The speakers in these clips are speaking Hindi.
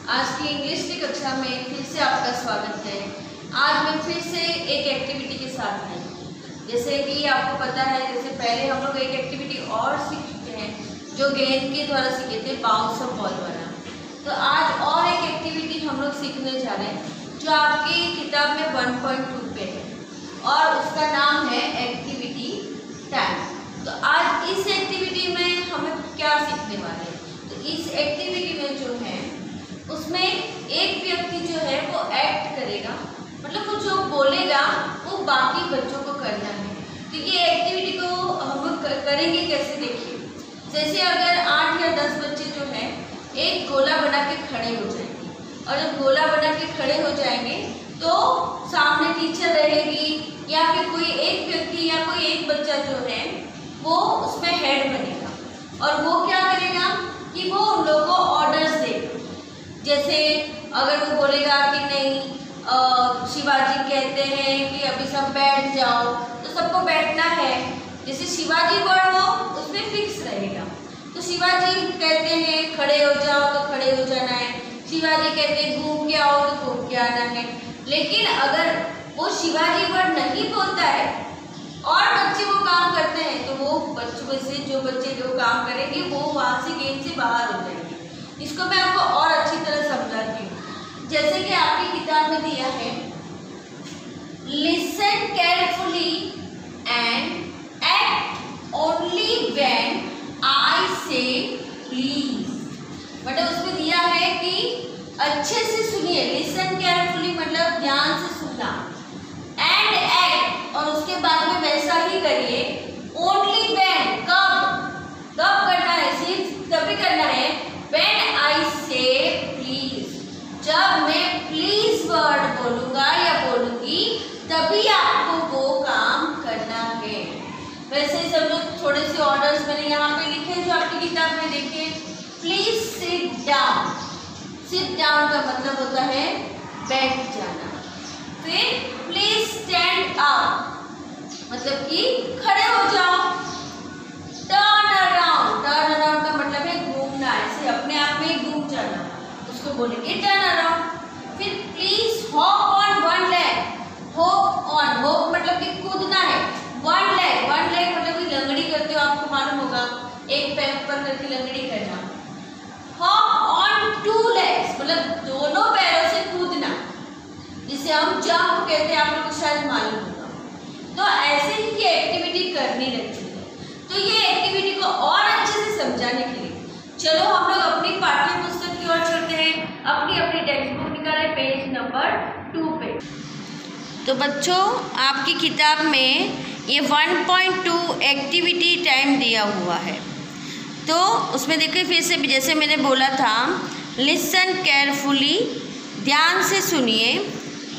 आज की इंग्लिश की कक्षा में फिर से आपका स्वागत है। आज मैं फिर से एक एक्टिविटी के साथ आई। जैसे कि आपको पता है, जैसे पहले हम लोग एक एक्टिविटी और सीख चुके हैं जो गेंद के द्वारा सीखे थे, बाउंस ऑफ बॉल वाला। तो आज और एक एक्टिविटी हम लोग सीखने जा रहे हैं जो आपकी किताब में 1.2 पे है और उसका नाम है एक्टिविटी टाइम। तो आज इस एक्टिविटी में हमें क्या सीखने वाले हैं? तो इस एक्टिविटी में जो है उसमें एक व्यक्ति जो है वो एक्ट करेगा, मतलब वो जो बोलेगा वो बाकी बच्चों को करना है। तो ये एक्टिविटी को हम लोग करेंगे कैसे, देखिए। जैसे अगर 8 या 10 बच्चे जो हैं एक गोला बना के खड़े हो जाएंगे और जब गोला बना के खड़े हो जाएंगे तो सामने टीचर रहेगी या फिर कोई एक व्यक्ति या कोई एक बच्चा जो है वो उसमें हेड बनेगा और वो क्या करेगा कि वो उन लोगों को ऑर्डर्स देगा। जैसे अगर वो बोलेगा कि नहीं, शिवाजी कहते हैं कि अभी सब बैठ जाओ, तो सबको बैठना है। जैसे शिवाजी वर्ड हो उसमें फिक्स रहेगा। तो शिवाजी कहते हैं खड़े हो जाओ तो खड़े हो जाना है, शिवाजी कहते हैं घूम के आओ तो घूम के आना है। लेकिन अगर वो शिवाजी वर्ड नहीं बोलता है और बच्चे वो काम करते हैं तो वो बच्चों में से जो बच्चे जो काम करेंगे वो वहाँ से गेम से बाहर हो जाएंगे। इसको मैं आपको और अच्छी तरह समझाती हूँ। जैसे कि आपकी किताब में दिया है, listen carefully and act only when I से प्लीज। मतलब उसमें दिया है कि अच्छे से सुनिए, लिसन केयरफुली मतलब ध्यान से सुनना, एंड एक्ट और उसके बाद में वैसा ही करिए। ओनली व्हेन कब करना है, सिर्फ तभी करना है व्हेन आई से प्लीज। जब मैं प्लीज वर्ड बोलूंगा या बोलूंगी तभी आपको वो काम करना है। वैसे ही सब लोग थोड़े से ऑर्डर्स मैंने यहाँ पे लिखे जो आपकी किताब में देखिए। Please sit down. Sit down का मतलब होता है बैठ जाना। फिर प्लीज स्टैंड अप मतलब कि खड़े हो जाओ। टर्न अराउंड का मतलब है घूमना, ऐसे अपने आप में घूम जाना, उसको बोलेंगे टर्न अराउंड। फिर please hop on one leg. Hop on, hop मतलब कि कूदना है। वन लेग मतलब कि लंगड़ी करते हो, आपको मालूम होगा, एक पैर ऊपर करके लंगड़ी करना। हॉप ऑन टू लेग्स मतलब दोनों पैरों से कूदना, जिसे हम जंप कहते हैं, आप लोग को शायद मालूम होगा। तो ऐसे ही ये एक्टिविटी करनी रहती है। तो ये एक्टिविटी को और अच्छे से समझाने के लिए चलो हम लोग अपनी पाठ्य पुस्तक की ओर चलते हैं। अपनी टेक्स्ट बुक निकाले, पेज नंबर 2 पे। तो बच्चों, आपकी किताब में ये 1.2 एक्टिविटी टाइम दिया हुआ है। तो उसमें देखिए फिर से, जैसे मैंने बोला था, लिसन केयरफुली ध्यान से सुनिए,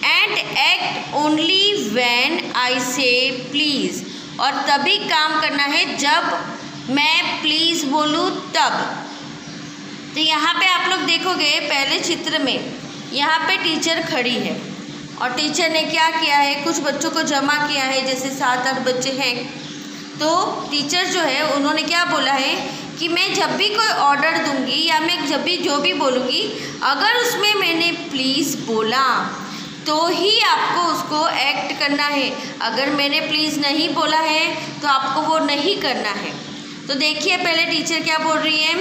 and act only when I से प्लीज़ और तभी काम करना है जब मैं प्लीज़ बोलूँ तब। तो यहाँ पे आप लोग देखोगे पहले चित्र में, यहाँ पे टीचर खड़ी है और टीचर ने क्या किया है, कुछ बच्चों को जमा किया है, जैसे 7-8 बच्चे हैं। तो टीचर जो है उन्होंने क्या बोला है कि मैं जब भी कोई ऑर्डर दूंगी या मैं जब भी जो भी बोलूँगी, अगर उसमें मैंने प्लीज़ बोला तो ही आपको उसको एक्ट करना है। अगर मैंने प्लीज़ नहीं बोला है तो आपको वो नहीं करना है। तो देखिए पहले टीचर क्या बोल रही है,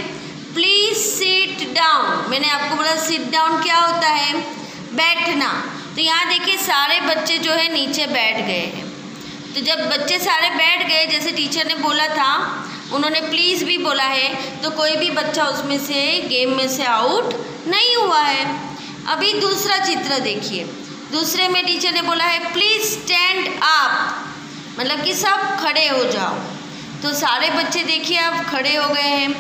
प्लीज़ सिट डाउन। मैंने आपको बोला सिट डाउन क्या होता है, बैठना। तो यहाँ देखिए सारे बच्चे जो है नीचे बैठ गए हैं। तो जब बच्चे सारे बैठ गए, जैसे टीचर ने बोला था, उन्होंने प्लीज़ भी बोला है, तो कोई भी बच्चा उसमें से गेम में से आउट नहीं हुआ है। अभी दूसरा चित्र देखिए, दूसरे में टीचर ने बोला है प्लीज़ स्टैंड अप मतलब कि सब खड़े हो जाओ। तो सारे बच्चे देखिए अब खड़े हो गए हैं।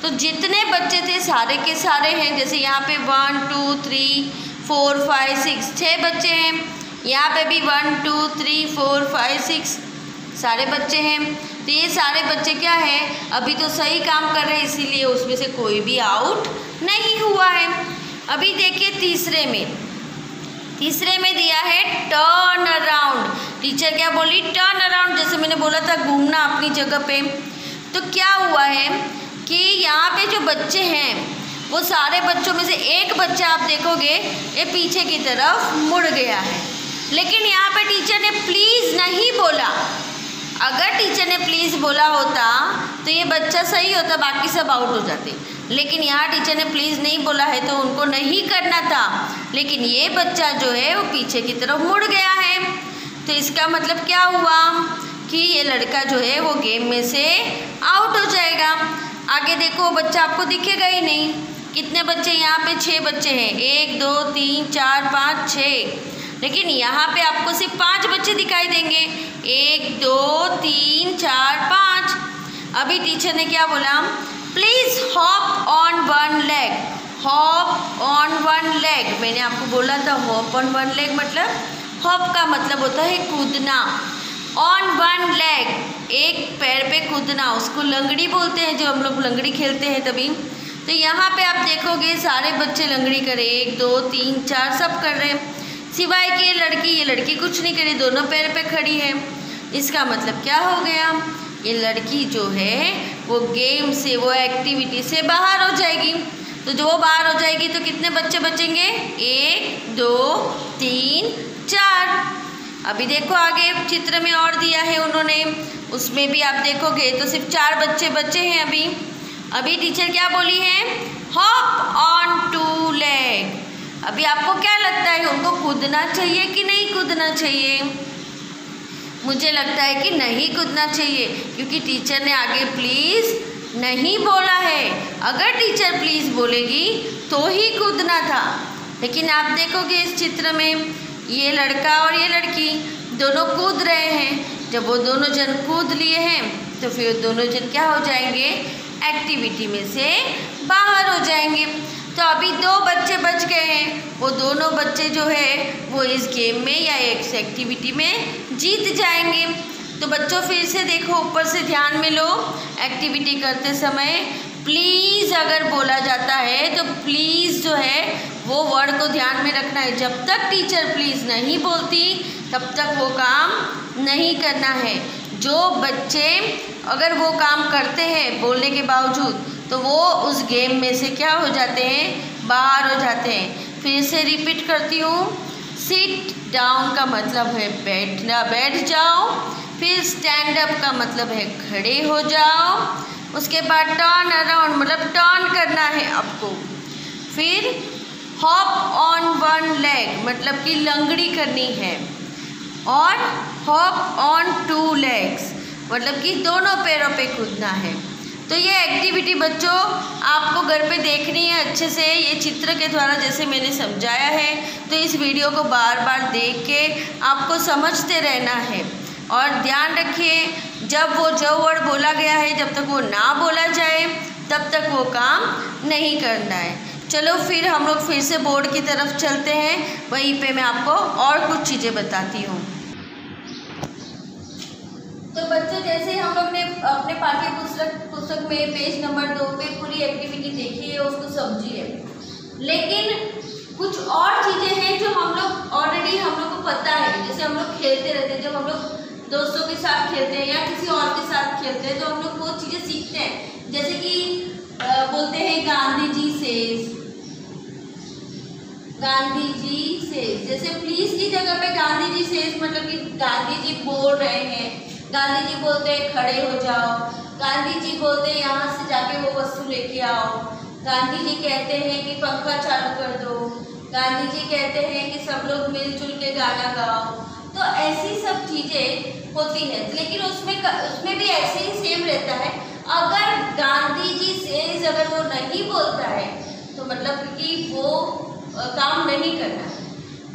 तो जितने बच्चे थे सारे के सारे हैं, जैसे यहाँ पे 1 2 3 4 5 6 6 बच्चे हैं। यहाँ पे भी 1 2 3 4 5 6 सारे बच्चे हैं। तो ये सारे बच्चे क्या है, अभी तो सही काम कर रहे हैं, इसीलिए उसमें से कोई भी आउट नहीं हुआ है। अभी देखिए तीसरे में दिया है टर्न अराउंड। टीचर क्या बोली, टर्न अराउंड, जैसे मैंने बोला था घूमना अपनी जगह पे। तो क्या हुआ है कि यहाँ पे जो बच्चे हैं वो सारे बच्चों में से एक बच्चा आप देखोगे ये पीछे की तरफ मुड़ गया है। लेकिन यहाँ पे टीचर ने प्लीज़ नहीं बोला। अगर टीचर ने प्लीज़ बोला होता तो ये बच्चा सही होता, बाकी सब आउट हो जाते। लेकिन यहाँ टीचर ने प्लीज़ नहीं बोला है तो उनको नहीं करना था। लेकिन ये बच्चा जो है वो पीछे की तरफ मुड़ गया है। तो इसका मतलब क्या हुआ कि ये लड़का जो है वो गेम में से आउट हो जाएगा। आगे देखो बच्चा आपको दिखेगा ही नहीं। कितने बच्चे यहाँ पे? 6 बच्चे हैं। 1 2 3 4 5 6। लेकिन यहाँ पे आपको सिर्फ 5 बच्चे दिखाई देंगे। 1 2 3 4 5। अभी टीचर ने क्या बोला? Please hop on one leg. Hop on one leg. मैंने आपको बोला था हॉप ऑन वन लेग मतलब हॉप का मतलब होता है कूदना। ऑन वन लेग, एक पैर पे कूदना, उसको लंगड़ी बोलते हैं। जो हम लोग लंगड़ी खेलते हैं तभी। तो यहाँ पे आप देखोगे सारे बच्चे लंगड़ी करे। 1 2 3 4 सब कर रहे हैं, सिवाय कि ये लड़की कुछ नहीं करी, दोनों पैर पे खड़ी है। इसका मतलब क्या हो गया? ये लड़की जो है वो गेम से, वो एक्टिविटी से बाहर हो जाएगी। तो जो वो बाहर हो जाएगी तो कितने बच्चे बचेंगे? 1 2 3 4। अभी देखो आगे चित्र में और दिया है उन्होंने, उसमें भी आप देखोगे तो सिर्फ 4 बच्चे बचे हैं अभी टीचर क्या बोली है? Hop on 2 leg. अभी आपको क्या लगता है उनको कूदना चाहिए कि नहीं कूदना चाहिए? मुझे लगता है कि नहीं कूदना चाहिए, क्योंकि टीचर ने आगे प्लीज़ नहीं बोला है। अगर टीचर प्लीज़ बोलेगी तो ही कूदना था। लेकिन आप देखोगे इस चित्र में ये लड़का और ये लड़की दोनों कूद रहे हैं। जब वो दोनों जन कूद लिए हैं तो फिर दोनों जन क्या हो जाएंगे? एक्टिविटी में से बाहर हो जाएंगे। तो अभी 2 बच्चे बच गए हैं। वो दोनों बच्चे जो है वो इस गेम में या इस एक्टिविटी में जीत जाएंगे। तो बच्चों फिर से देखो, ऊपर से ध्यान में लो। एक्टिविटी करते समय प्लीज़ अगर बोला जाता है तो प्लीज़ जो है वो वर्ड को ध्यान में रखना है। जब तक टीचर प्लीज़ नहीं बोलती तब तक वो काम नहीं करना है। जो बच्चे अगर वो काम करते हैं बोलने के बावजूद तो वो उस गेम में से क्या हो जाते हैं? बाहर हो जाते हैं। फिर से रिपीट करती हूँ। सिट डाउन का मतलब है बैठना, बैठ जाओ। फिर स्टैंड अप का मतलब है खड़े हो जाओ। उसके बाद टर्न अराउंड मतलब टर्न करना है आपको। फिर हॉप ऑन वन लेग मतलब कि लंगड़ी करनी है। और हॉप ऑन 2 लेग्स मतलब कि दोनों पैरों पे कूदना है। तो ये एक्टिविटी बच्चों आपको घर पे देखनी है अच्छे से, ये चित्र के द्वारा जैसे मैंने समझाया है। तो इस वीडियो को बार बार देख के आपको समझते रहना है। और ध्यान रखिए, जब वो जो वर्ड बोला गया है जब तक वो ना बोला जाए तब तक वो काम नहीं करना है। चलो फिर हम लोग फिर से बोर्ड की तरफ चलते हैं। वहीं पे मैं आपको और कुछ चीज़ें बताती हूँ। तो बच्चों जैसे हम लोग ने अपने पाठ्य पुस्तक में पेज नंबर 2 पे पूरी एक्टिविटी देखी है, उसको समझी है। लेकिन कुछ और चीज़ें हैं जो हम लोग ऑलरेडी हम लोग को पता है। जैसे हम लोग खेलते रहते हैं, जब हम लोग दोस्तों के साथ खेलते हैं या किसी और के साथ खेलते हैं तो हम लोग वो चीज़ें सीखते हैं। जैसे कि बोलते हैं गांधी जी सेज, गांधी जी सेज। जैसे प्लीज की जगह पे गांधी जी सेज मतलब कि गांधी जी बोल रहे हैं। गांधी जी बोलते हैं खड़े हो जाओ। गांधी जी बोलते हैं यहाँ से जाके वो वस्तु लेके आओ। गांधी जी कहते हैं कि पंखा चालू कर दो। गांधी जी कहते हैं कि सब लोग मिलजुल के गाना गाओ। तो ऐसी सब चीज़ें होती है। लेकिन उसमें भी ऐसे ही सेम रहता है। अगर गांधी जी सेज अगर वो नहीं बोलता है तो मतलब कि वो काम नहीं करना है।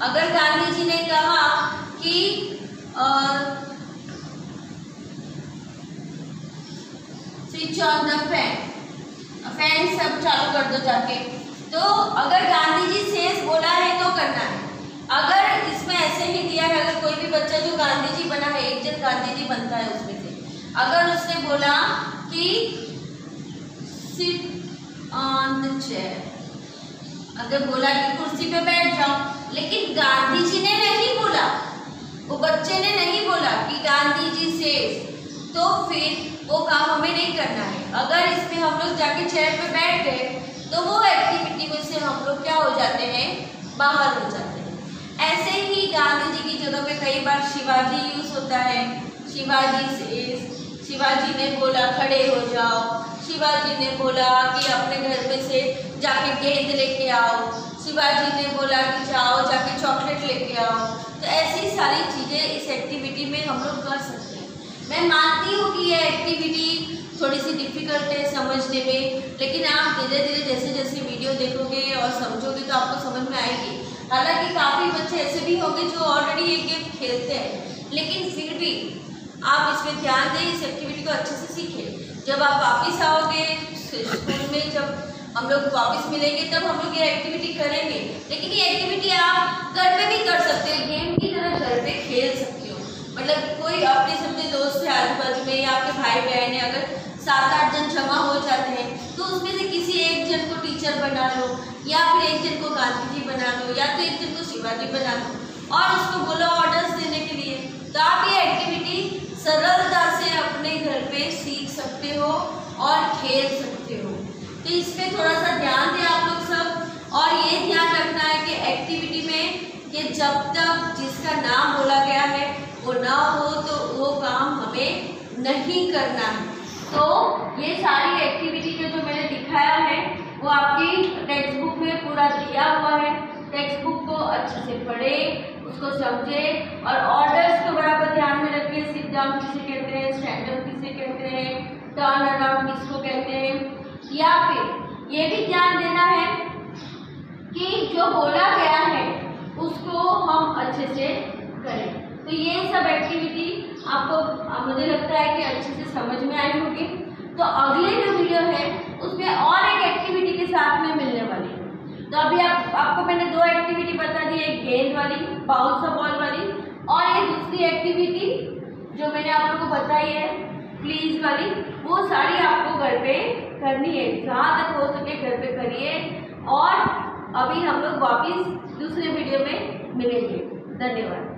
अगर गांधी जी ने कहा कि स्विच ऑन द फैन सब चालू कर दो जाके, तो अगर गांधी जी सेज बोला है तो करना है। अगर इसमें ऐसे ही दिया है, अगर कोई भी बच्चा जो गांधी जी बना है, एक जन गांधी जी बनता है उसमें से, अगर उसने बोला कि सिट ऑन द चेयर, अगर बोला कि कुर्सी पे बैठ जाओ, लेकिन गांधी जी ने नहीं बोला, वो बच्चे ने नहीं बोला कि गांधी जी सेज, तो फिर वो काम हमें नहीं करना है। अगर इसमें हम लोग जाके चेयर पे बैठ गए तो वो एक्टिविटी में से हम लोग क्या हो जाते हैं, बाहर हो जाते हैं। ऐसे ही गांधी जी की जगह पे कई बार शिवाजी यूज होता है। शिवाजी ने बोला खड़े हो जाओ, शिवाजी ने बोला कि अपने घर में से जाके गेंद लेके आओ, शिवाजी ने बोला कि जाओ जाके चॉकलेट लेके आओ। तो ऐसी सारी चीज़ें इस एक्टिविटी में हम लोग कर सकते हैं। मैं मानती हूँ कि ये एक्टिविटी थोड़ी सी डिफ़िकल्ट है समझने में, लेकिन आप धीरे धीरे जैसे जैसे वीडियो देखोगे और समझोगे तो आपको समझ में आएगी। हालांकि काफ़ी बच्चे ऐसे भी होंगे जो ऑलरेडी ये गेम खेलते हैं, लेकिन फिर भी आप इसमें ध्यान दें, इस एक्टिविटी को अच्छे से सीखें। जब आप वापस आओगे स्कूल में, जब हम लोग वापस मिलेंगे तब हम लोग ये एक्टिविटी करेंगे। लेकिन ये एक्टिविटी आप घर पे भी कर सकते हो, गेम की तरह घर पे खेल सकते हो। मतलब कोई अपने समझे दोस्त है आजू बाजू में या आपके भाई बहन है, अगर 7-8 जन जमा हो जाते हैं तो उसमें से किसी एक जन को टीचर बना लो, या फिर एक जन को गांधी जी बना लो, या तो एक जन को शिवाजी बना लो और उसको बोलो ऑर्डर्स देने के लिए। तो आप ये एक्टिविटी सरलता से अपने घर पे सीख सकते हो और खेल सकते हो। तो इस पर थोड़ा सा ध्यान दें आप लोग सब, और ये ध्यान रखना है कि एक्टिविटी में कि जब तक जिसका नाम बोला गया है वो ना हो तो वो काम हमें नहीं करना है। तो ये सारी एक्टिविटी जो मैंने दिखाया है वो आपकी टेक्स्ट बुक में पूरा दिया हुआ है। टेक्स्ट बुक को अच्छे से पढ़ें, उसको समझें और ऑर्डर्स को बराबर ध्यान में रखें। सिट डाउन किसे कहते हैं, स्टैंड अप किसे कहते हैं, टर्न अराउंड किसको कहते हैं। या फिर ये भी ध्यान देना है कि जो बोला गया है उसको हम अच्छे से करें। तो ये सब एक्टिविटी आपको मुझे लगता है कि अच्छे से समझ में आई होगी। तो अगले जो वीडियो है उसमें और एक एक्टिविटी के साथ में मिलने वाली है। तो अभी आपको मैंने 2 एक्टिविटी बता दी, एक गेंद वाली, बाउंस बॉल वाली, और ये दूसरी एक्टिविटी जो मैंने आप लोगों को बताई है प्लीज वाली, वो सारी आपको घर पे करनी है। जहाँ तक हो सके घर पे करिए। और अभी हम लोग वापिस दूसरे वीडियो में मिलेंगे। धन्यवाद।